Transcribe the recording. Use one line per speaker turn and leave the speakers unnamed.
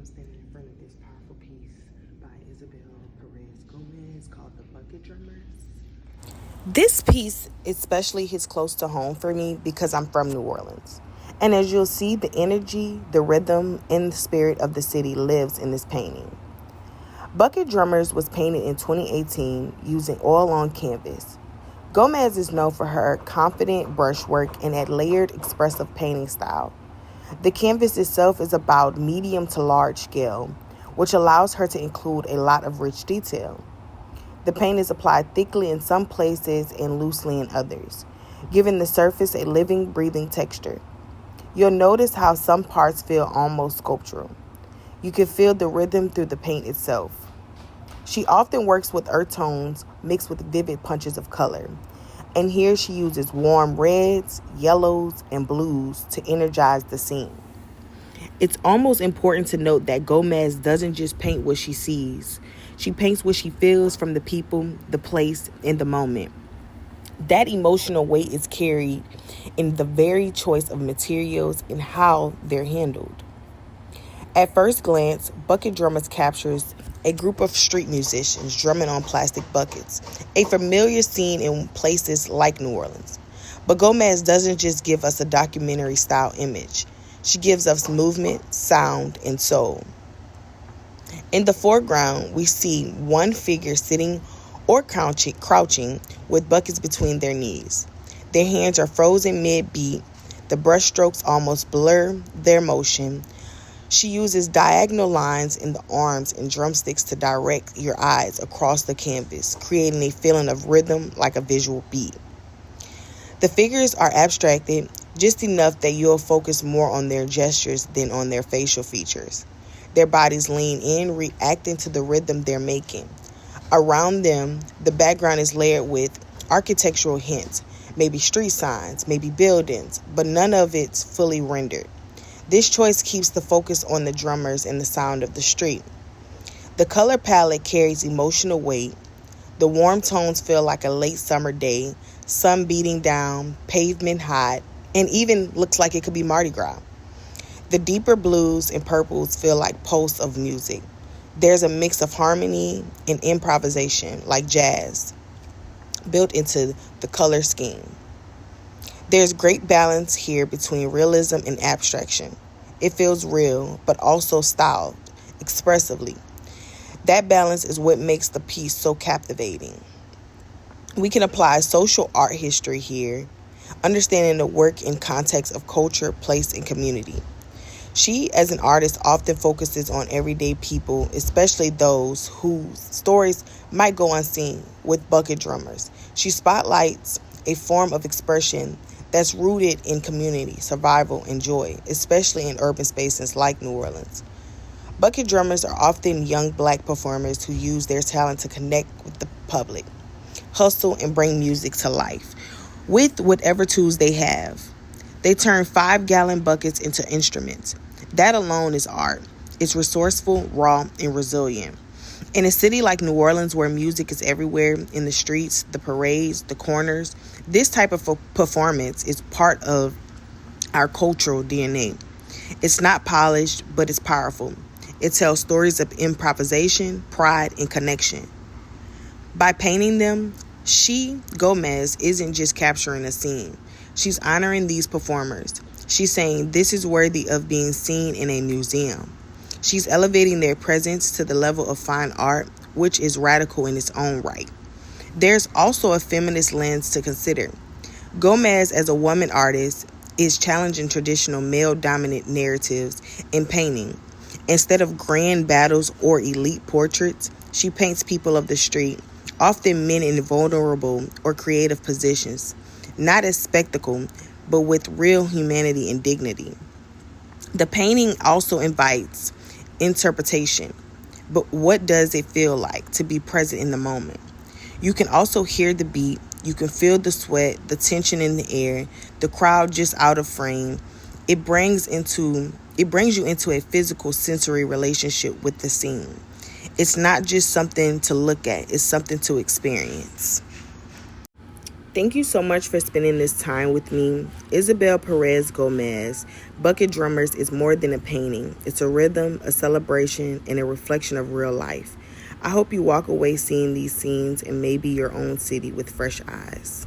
standing in front of this powerful piece by Isabel Perez Gomez called The Bucket Drummers. This piece especially hits close to home for me because I'm from New Orleans. And as you'll see, the energy, the rhythm, and the spirit of the city lives in this painting. Bucket Drummers was painted in 2018 using oil on canvas. Gomez is known for her confident brushwork and that layered, expressive painting style. The canvas itself is about medium to large scale, which allows her to include a lot of rich detail. The paint is applied thickly in some places and loosely in others, giving the surface a living, breathing texture. You'll notice how some parts feel almost sculptural. You can feel the rhythm through the paint itself. She often works with earth tones mixed with vivid punches of color. And here she uses warm reds, yellows, and blues to energize the scene. It's almost important to note that Gomez doesn't just paint what she sees. She paints what she feels from the people, the place, and the moment. That emotional weight is carried in the very choice of materials and how they're handled. At first glance, Bucket Drummers captures a group of street musicians drumming on plastic buckets, a familiar scene in places like New Orleans. But Gomez doesn't just give us a documentary-style image. She gives us movement, sound, and soul. In the foreground, we see one figure sitting or crouching with buckets between their knees. Their hands are frozen mid-beat. The brushstrokes almost blur their motion. She uses diagonal lines in the arms and drumsticks to direct your eyes across the canvas, creating a feeling of rhythm like a visual beat. The figures are abstracted just enough that you'll focus more on their gestures than on their facial features. Their bodies lean in, reacting to the rhythm they're making. Around them, the background is layered with architectural hints, maybe street signs, maybe buildings, but none of it's fully rendered. This choice keeps the focus on the drummers and the sound of the street. The color palette carries emotional weight. The warm tones feel like a late summer day, sun beating down, pavement hot, and even looks like it could be Mardi Gras. The deeper blues and purples feel like pulse of music. There's a mix of harmony and improvisation, like jazz, built into the color scheme. There's great balance here between realism and abstraction. It feels real, but also styled, expressively. That balance is what makes the piece so captivating. We can apply social art history here, understanding the work in context of culture, place, and community. She, as an artist, often focuses on everyday people, especially those whose stories might go unseen. With Bucket Drummers, she spotlights a form of expression that's rooted in community, survival, and joy, especially in urban spaces like New Orleans. Bucket Drummers are often young Black performers who use their talent to connect with the public, hustle, and bring music to life with whatever tools they have. They turn 5-gallon buckets into instruments. That alone is art. It's resourceful, raw, and resilient. In a city like New Orleans, where music is everywhere, in the streets, the parades, the corners, this type of performance is part of our cultural DNA. It's not polished, but it's powerful. It tells stories of improvisation, pride, and connection. By painting them, Gomez, isn't just capturing a scene. She's honoring these performers. She's saying this is worthy of being seen in a museum. She's elevating their presence to the level of fine art, which is radical in its own right. There's also a feminist lens to consider. Gomez, as a woman artist, is challenging traditional male-dominant narratives in painting. Instead of grand battles or elite portraits, she paints people of the street, often men in vulnerable or creative positions, not as spectacle, but with real humanity and dignity. The painting also invites interpretation, but what does it feel like to be present in the moment? You can also hear the beat, you can feel the sweat, the tension in the air, the crowd just out of frame. It brings you into a physical sensory relationship with the scene. It's not just something to look at, it's something to experience. Thank you so much for spending this time with me. Isabel Perez Gomez, Bucket Drummers is more than a painting. It's a rhythm, a celebration, and a reflection of real life. I hope you walk away seeing these scenes and maybe your own city with fresh eyes.